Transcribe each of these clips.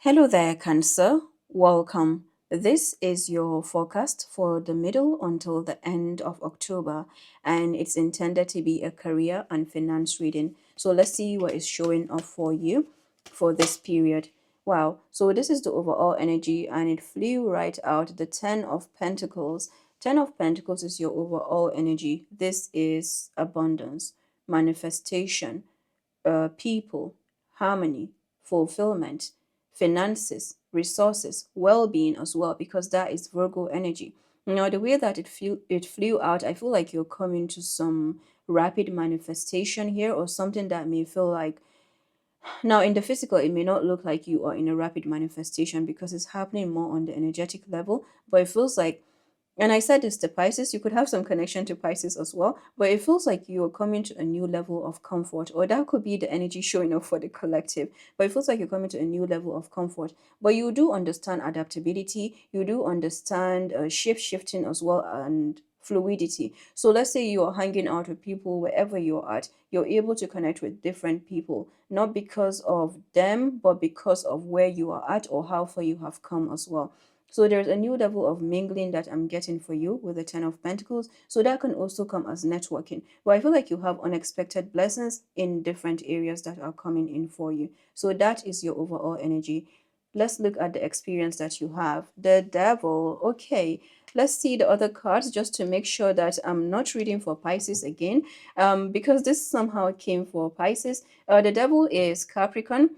Hello there, Cancer. Welcome. This is your forecast for the middle until the end of October, and it's intended to be a career and finance reading. So let's see what is showing up for you for this period. Wow. So this is the overall energy, and it flew right out the 10 of Pentacles. 10 of Pentacles is your overall energy. This is abundance, manifestation, people, harmony, fulfillment, finances, resources, well-being as well, because that is Virgo energy. Now, the way that it flew out, I feel like you're coming to some rapid manifestation here, or something that may feel like, now in the physical it may not look like you are in a rapid manifestation because it's happening more on the energetic level, but it feels like, and I said this to Pisces, you could have some connection to Pisces as well, but it feels like you're coming to a new level of comfort, or that could be the energy showing up for the collective. But it feels like you're coming to a new level of comfort. But you do understand adaptability, you do understand shape shifting as well, and fluidity. So let's say you're hanging out with people wherever you're at, you're able to connect with different people, not because of them, but because of where you are at or how far you have come as well. So there's a new level of mingling that I'm getting for you with the Ten of Pentacles. So that can also come as networking. But I feel like you have unexpected blessings in different areas that are coming in for you. So that is your overall energy. Let's look at the experience that you have. The Devil. Okay. Let's see the other cards just to make sure that I'm not reading for Pisces again. Because this somehow came for Pisces. The Devil is Capricorn.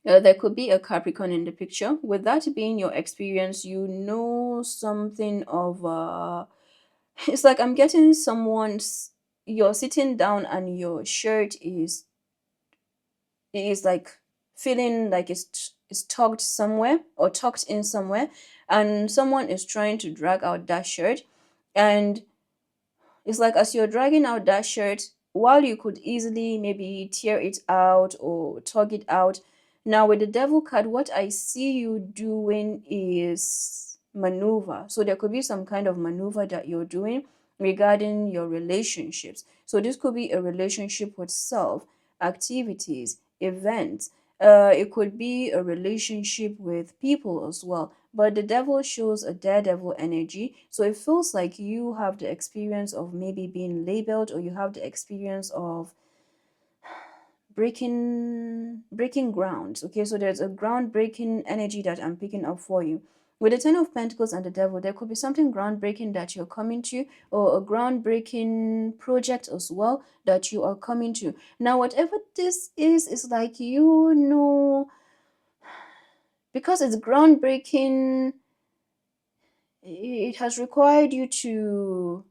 There could be a Capricorn in the picture. With that being your experience, you know something of it's like I'm getting someone's, you're sitting down and your shirt is like feeling like it's tucked somewhere or tucked in somewhere, and someone is trying to drag out that shirt, and it's like as you're dragging out that shirt, while you could easily maybe tear it out or tug it out. Now, with the devil card, what I see you doing is maneuver. So there could be some kind of maneuver that you're doing regarding your relationships. So this could be a relationship with self, activities, events. It could be a relationship with people as well. But the devil shows a daredevil energy. So it feels like you have the experience of maybe being labeled, or you have the experience of breaking grounds. Okay, so there's a groundbreaking energy that I'm picking up for you. With the Ten of Pentacles and the Devil, there could be something groundbreaking that you're coming to, or a groundbreaking project as well that you are coming to. Now, whatever this is like, because it's groundbreaking, it has required you to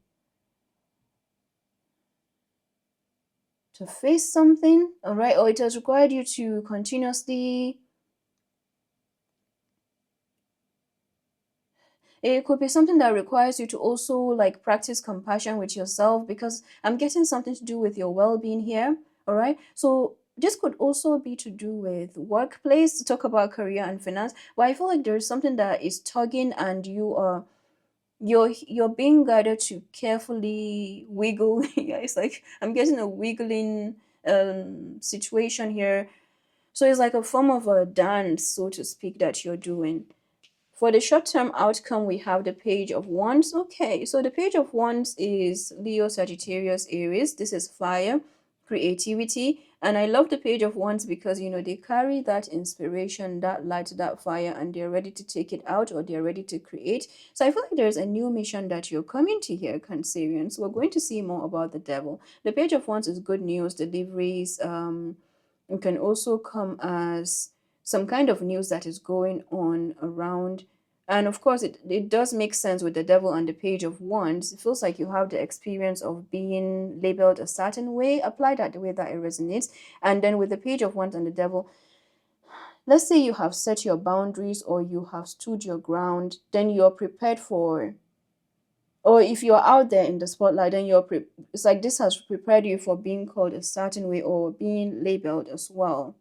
face something, all right, or it has required you to continuously, it could be something that requires you to also like practice compassion with yourself, because I'm getting something to do with your well-being here, all right. So this could also be to do with workplace, to talk about career and finance, but I feel like there's something that is tugging, and you're being guided to carefully wiggle. Yeah, it's like I'm getting a wiggling situation here. So it's like a form of a dance, so to speak, that you're doing. For the short-term outcome, we have the Page of Wands. Okay, so the Page of Wands is Leo, Sagittarius, Aries. This is fire, creativity. And I love the Page of Wands because, they carry that inspiration, that light, that fire, and they're ready to take it out, or they're ready to create. So I feel like there's a new mission that you're coming to here, Cancerians. We're going to see more about the devil. The Page of Wands is good news, deliveries. It can also come as some kind of news that is going on around. And of course, it does make sense with the devil and the Page of Wands. It feels like you have the experience of being labeled a certain way. Apply that the way that it resonates. And then with the Page of Wands and the devil, let's say you have set your boundaries, or you have stood your ground, then you're prepared for, or if you're out there in the spotlight, then it's like this has prepared you for being called a certain way, or being labeled as well.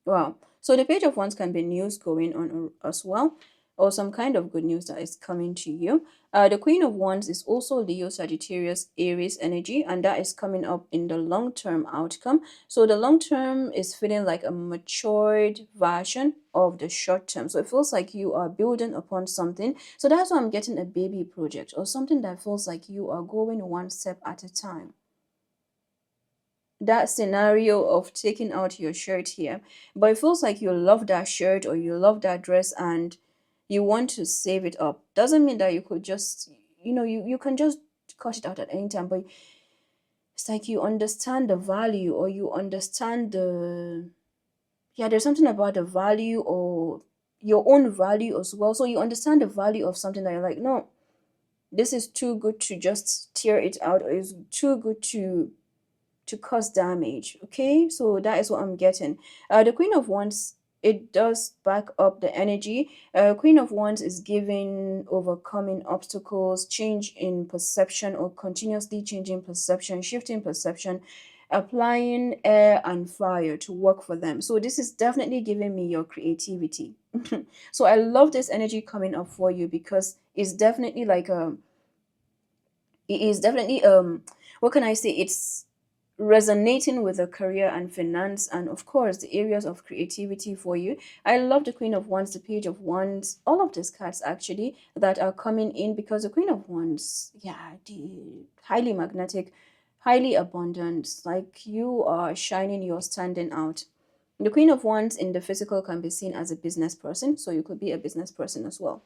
Wow. So the Page of Wands can be news going on as well. or some kind of good news that is coming to you. The Queen of Wands is also Leo, Sagittarius, Aries energy, and that is coming up in the long term outcome. So the long term is feeling like a matured version of the short term. So it feels like you are building upon something. So that's why I'm getting a baby project or something that feels like you are going one step at a time. That scenario of taking out your shirt here, but it feels like you love that shirt or you love that dress and you want to save it up. Doesn't mean that you could just, you can just cut it out at any time, but it's like you understand the value or you understand yeah, there's something about the value or your own value as well. So you understand the value of something that you're like, no, this is too good to just tear it out, or it's too good to cause damage. Okay, so that is what I'm getting. The Queen of Wands, it does back up the energy. Queen of Wands is giving overcoming obstacles, change in perception or continuously changing perception, shifting perception, applying air and fire to work for them. So this is definitely giving me your creativity. So I love this energy coming up for you because it's definitely like it is definitely what can I say, it's resonating with the career and finance and of course the areas of creativity for you. I love the Queen of Wands, the Page of Wands, all of these cards actually that are coming in because the Queen of Wands, yeah, the highly magnetic, highly abundant, like you are shining, you're standing out. The Queen of Wands in the physical can be seen as a business person, so you could be a business person as well.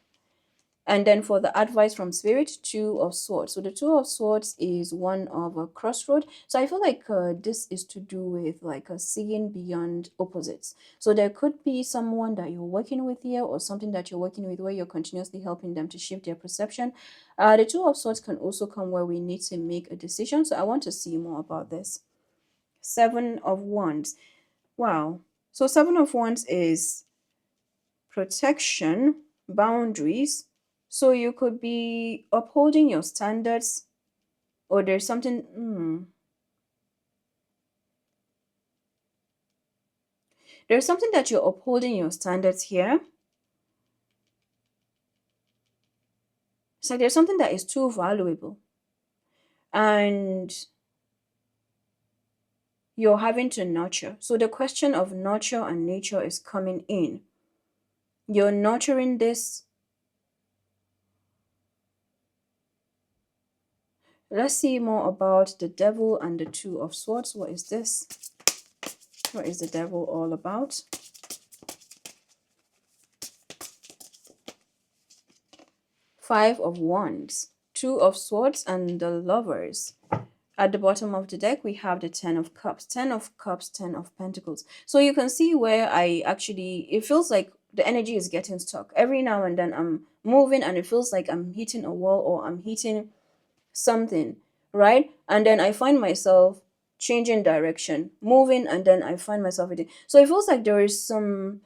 And then for the advice from Spirit, Two of Swords. So the Two of Swords is one of a crossroad. So I feel like this is to do with like a seeing beyond opposites. So there could be someone that you're working with here or something that you're working with where you're continuously helping them to shift their perception. The Two of Swords can also come where we need to make a decision. So I want to see more about this. Seven of Wands. Wow. So Seven of Wands is protection, boundaries. So you could be upholding your standards, or there's something. There's something that you're upholding your standards here. It's like there's something that is too valuable, and you're having to nurture. So the question of nurture and nature is coming in. You're nurturing this. Let's see more about the Devil and the Two of Swords. What is this? What is the Devil all about? Five of Wands, Two of Swords, and the Lovers. At the bottom of the deck, we have the Ten of Cups. Ten of Cups, Ten of Pentacles. So you can see where it feels like the energy is getting stuck. Every now and then I'm moving and it feels like I'm hitting a wall or I'm hitting something, right? And then I find myself changing direction, moving, and then I find myself hitting. So it feels like there is some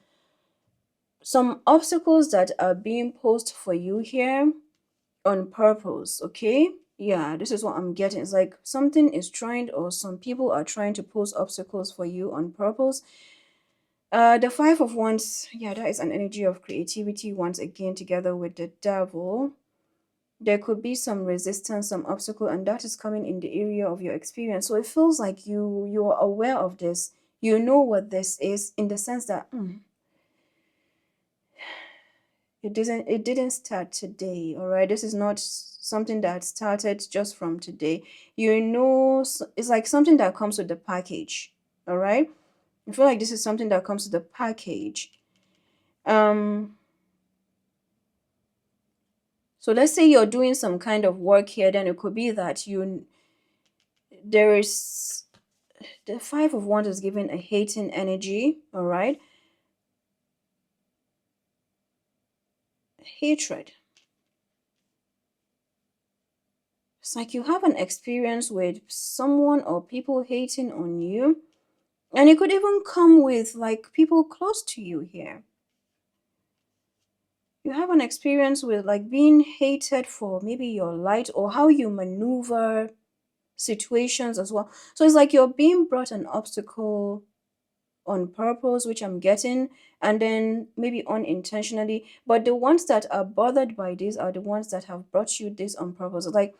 obstacles that are being posed for you here on purpose. Okay, yeah, this is what I'm getting. It's like something is trying, or some people are trying to pose obstacles for you on purpose. The Five of Wands, yeah, that is an energy of creativity once again, together with the Devil. There could be some resistance, some obstacle, and that is coming in the area of your experience. So it feels like you're aware of this, you know what this is, in the sense that it didn't start today. All right, this is not something that started just from today. It's like something that comes with the package. All right, I feel like this is something that comes with the package. So let's say you're doing some kind of work here, then it could be that there is the Five of Wands is giving a hating energy. All right, hatred. It's like you have an experience with someone or people hating on you. And it could even come with like people close to you here. You have an experience with like being hated for maybe your light or how you maneuver situations as well. So it's like you're being brought an obstacle on purpose, which I'm getting, and then maybe unintentionally. But the ones that are bothered by this are the ones that have brought you this on purpose. Like,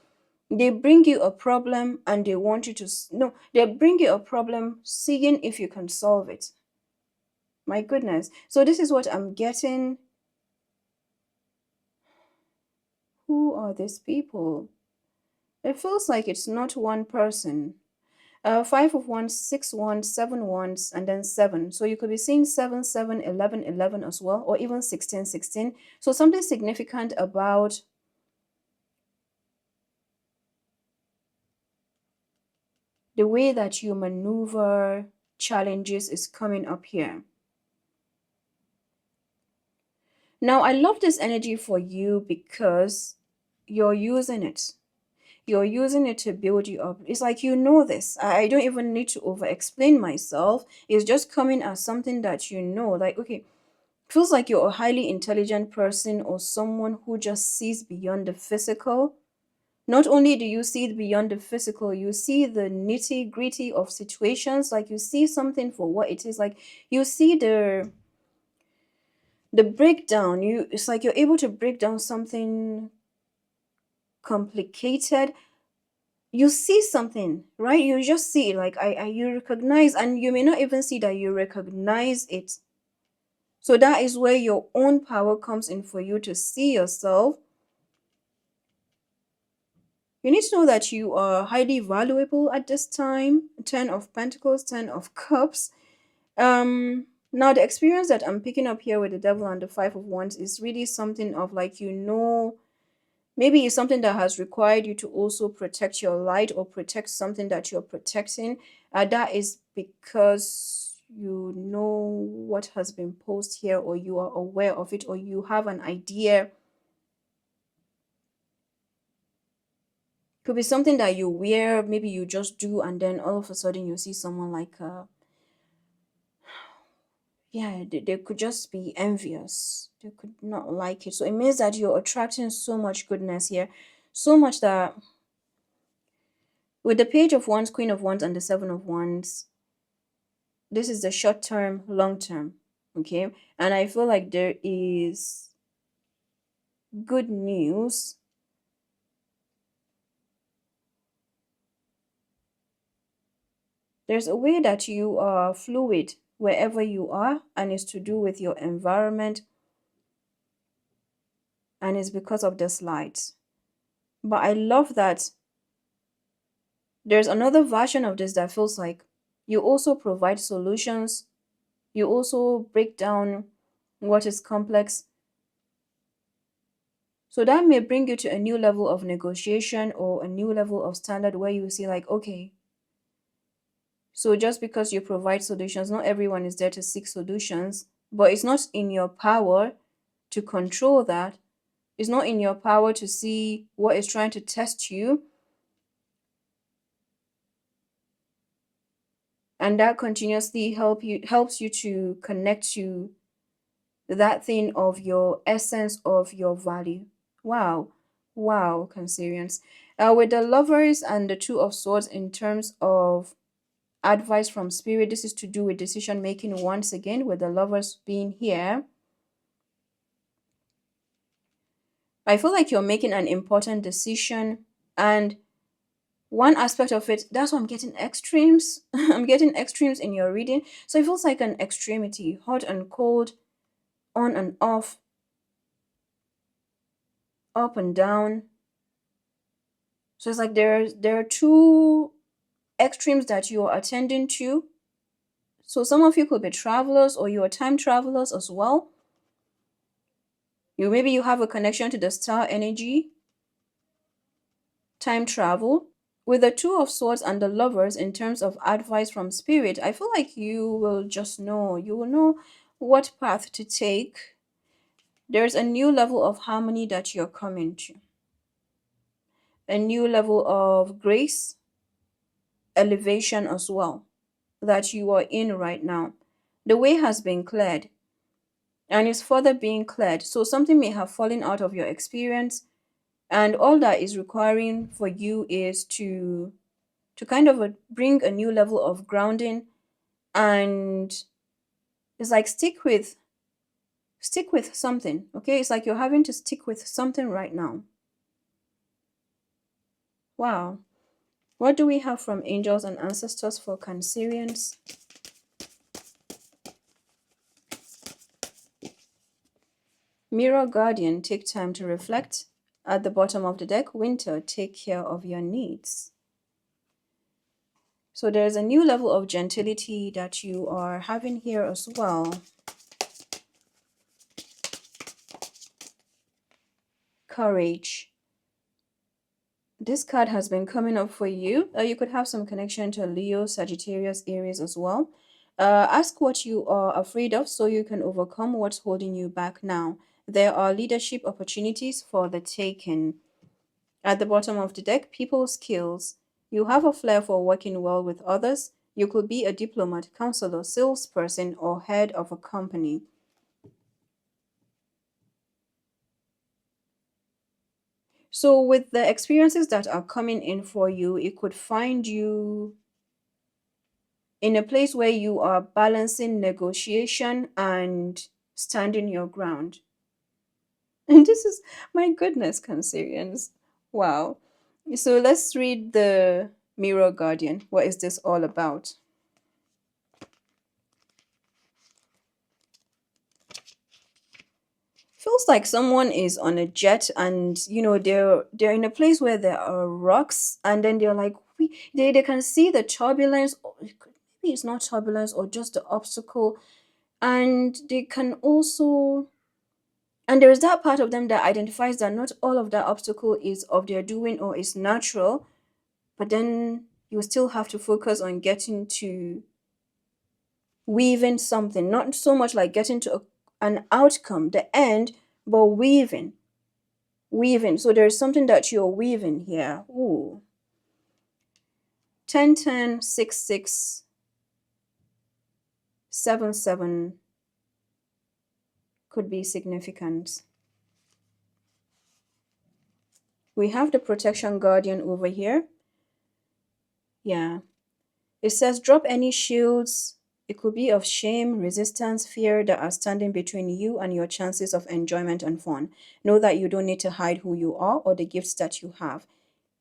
they bring you a problem and they want you to no, they bring you a problem seeing if you can solve it. My goodness. So this is what I'm getting. Who are these people? It feels like it's not one person. Five of wands, 6 wands, 7 wands, and then seven. So you could be seeing 7, 7, 11, 11 as well, or even 16, 16. So something significant about the way that you maneuver challenges is coming up here. Now, I love this energy for you because you're using it. You're using it to build you up. It's like you know this. I don't even need to over explain myself. It's just coming as something that you know. Like, okay, feels like you're a highly intelligent person or someone who just sees beyond the physical. Not only do you see it beyond the physical, you see the nitty gritty of situations. Like, you see something for what it is. Like, you see the breakdown. It's like you're able to break down something complicated. You see something, right? You just see it. Like, you recognize, and you may not even see that you recognize it. So that is where your own power comes in, for you to see yourself. You need to know that you are highly valuable at this time. 10 of Pentacles, 10 of Cups. Now the experience that I'm picking up here with the Devil and the 5 of Wands is really something of, like, maybe it's something that has required you to also protect your light or protect something that you're protecting. That is because you know what has been posed here, or you are aware of it, or you have an idea. Could be something that you wear, maybe you just do, and then all of a sudden you see someone like, yeah, they could just be envious. They could not like it. So it means that you're attracting so much goodness here, so much that with the Page of Wands, Queen of Wands, and the 7 of Wands, this is the short term, long term. Okay, and I feel like there is good news. There's a way that you are fluid wherever you are, and it's to do with your environment, and it's because of this light. But I love that there's another version of this that feels like you also provide solutions, you also break down what is complex. So that may bring you to a new level of negotiation or a new level of standard, where you see, like, okay, so just because you provide solutions, not everyone is there to seek solutions, but it's not in your power to control that. It's not in your power to see what is trying to test you. And that continuously helps you to connect to that thing of your essence, of your value. Wow. Wow, Cancerians. With the Lovers and the Two of Swords, in terms of advice from Spirit, this is to do with decision making once again, with the Lovers being here. I feel like you're making an important decision, and one aspect of it, that's why I'm getting extremes. I'm getting extremes in your reading. So it feels like an extremity, hot and cold, on and off, up and down. So it's like there are two extremes that you are attending to. So some of you could be travelers, or you are time travelers as well. Maybe you have a connection to the star energy, time travel. With the Two of Swords and the Lovers, in terms of advice from Spirit, I feel like you will just know. You will know what path to take. There's a new level of harmony that you're coming to, a new level of grace, elevation as well, that you are in right now. The way has been cleared, and is further being cleared. So something may have fallen out of your experience, and all that is requiring for you is to kind of bring a new level of grounding, and It's like stick with something, okay? It's like you're having to stick with something right now. Wow. What do we have from angels and ancestors for Cancerians? Mirror Guardian, take time to reflect. At the bottom of the deck, Winter, take care of your needs. So there's a new level of gentility that you are having here as well. Courage. This card has been coming up for you. You could have some connection to Leo, Sagittarius, Aries as well. Ask what you are afraid of so you can overcome what's holding you back now. There are leadership opportunities for the taking. At the bottom of the deck, people skills. You have a flair for working well with others. You could be a diplomat, counselor, salesperson, or head of a company. So, with the experiences that are coming in for you, it could find you in a place where you are balancing negotiation and standing your ground. And this is, my goodness, Cancerians. Wow. So, let's read the Mirror Guardian. What is this all about? Feels like someone is on a jet and they're in a place where there are rocks, and then they're like they can see the turbulence, or maybe it's not turbulence or just the obstacle, and they can also, and there's that part of them that identifies that not all of that obstacle is of their doing or is natural, but then you still have to focus on getting to weaving something, not so much like getting to an outcome, the end, but weaving. So there's something that you're weaving here. Ooh. 10, 10, 6, 6, 7, 7 could be significant. We have the protection guardian over here. Yeah. It says drop any shields. It could be of shame, resistance, fear that are standing between you and your chances of enjoyment and fun. Know that you don't need to hide who you are or the gifts that you have.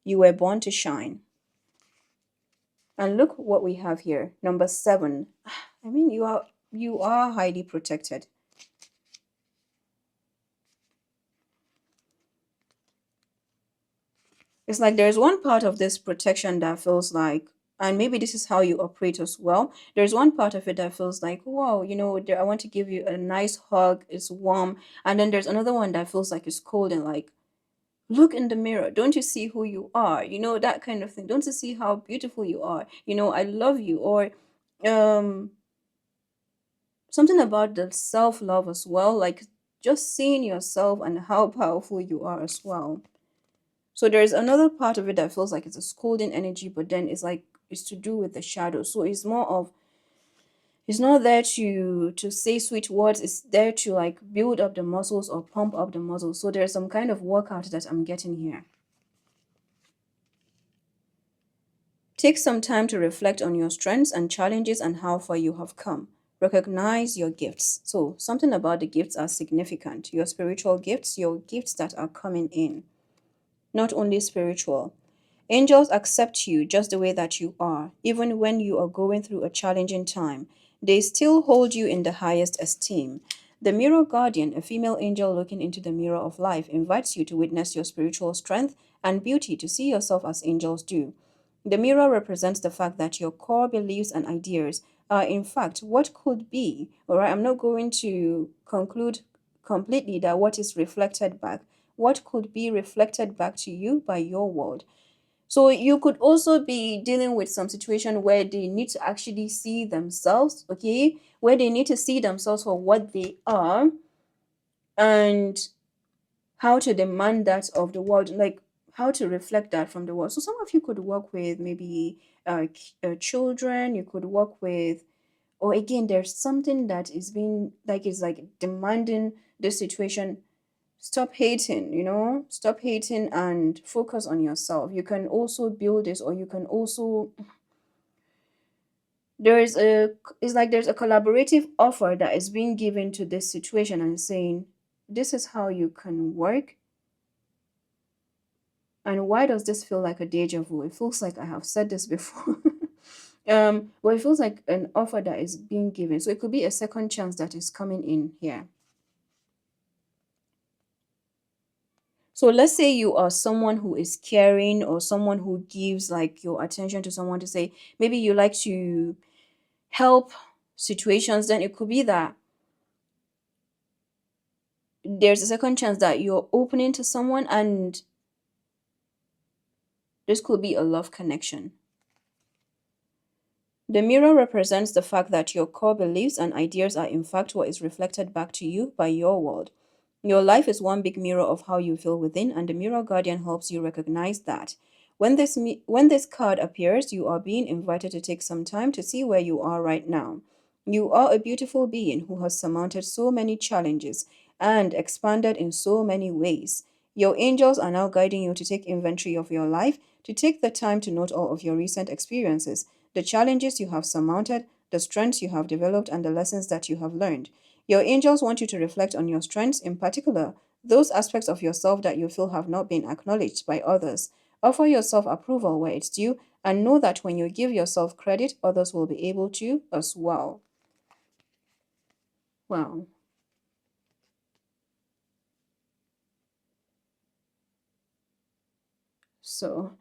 You were born to shine. And look what we have here. Number 7. I mean, you are highly protected. It's like there's one part of this protection that feels like, and maybe this is how you operate as well. There's one part of it that feels like, wow, I want to give you a nice hug. It's warm. And then there's another one that feels like it's cold and like, look in the mirror. Don't you see who you are? That kind of thing. Don't you see how beautiful you are? I love you. Or, um, something about the self love as well, like just seeing yourself and how powerful you are as well. So there's another part of it that feels like it's a scolding energy, but then it's to do with the shadow. So it's more of, it's not there to say sweet words, it's there to like build up the muscles or pump up the muscles. So there's some kind of workout that I'm getting here. Take some time to reflect on your strengths and challenges and how far you have come. Recognize your gifts. So, something about the gifts are significant. Your spiritual gifts, your gifts that are coming in, not only spiritual. Angels accept you just the way that you are, even when you are going through a challenging time. They still hold you in the highest esteem. The Mirror Guardian, a female angel looking into the mirror of life, invites you to witness your spiritual strength and beauty, to see yourself as angels do. The mirror represents the fact that your core beliefs and ideas are, in fact, what could be. All right, I'm not going to conclude completely that what is reflected back, what could be reflected back to you by your world. So you could also be dealing with some situation where they need to actually see themselves, okay? Where they need to see themselves for what they are and how to demand that of the world, like how to reflect that from the world. So some of you could work with maybe children, you could work with, or again, there's something that is being like, is like demanding this situation. Stop hating, stop hating and focus on yourself. You can also build this, or you can also, There is a it's like there's a collaborative offer that is being given to this situation and saying this is how you can work. And why does this feel like a deja vu? It feels like I have said this before. But it feels like an offer that is being given. So it could be a second chance that is coming in here. So let's say you are someone who is caring or someone who gives like your attention to someone, to say maybe you like to help situations, then it could be that there's a second chance that you're opening to someone, and this could be a love connection. The mirror represents the fact that your core beliefs and ideas are in fact what is reflected back to you by your world. Your life is one big mirror of how you feel within, and the mirror guardian helps you recognize that. When this card appears, you are being invited to take some time to see where you are right now. You are a beautiful being who has surmounted so many challenges and expanded in so many ways. Your angels are now guiding you to take inventory of your life, to take the time to note all of your recent experiences, the challenges you have surmounted, the strengths you have developed, and the lessons that you have learned. Your angels want you to reflect on your strengths, in particular, those aspects of yourself that you feel have not been acknowledged by others. Offer yourself approval where it's due, and know that when you give yourself credit, others will be able to as well. Wow. So,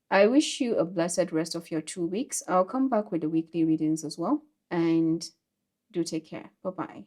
I wish you a blessed rest of your 2 weeks. I'll come back with the weekly readings as well. And do take care. Bye bye.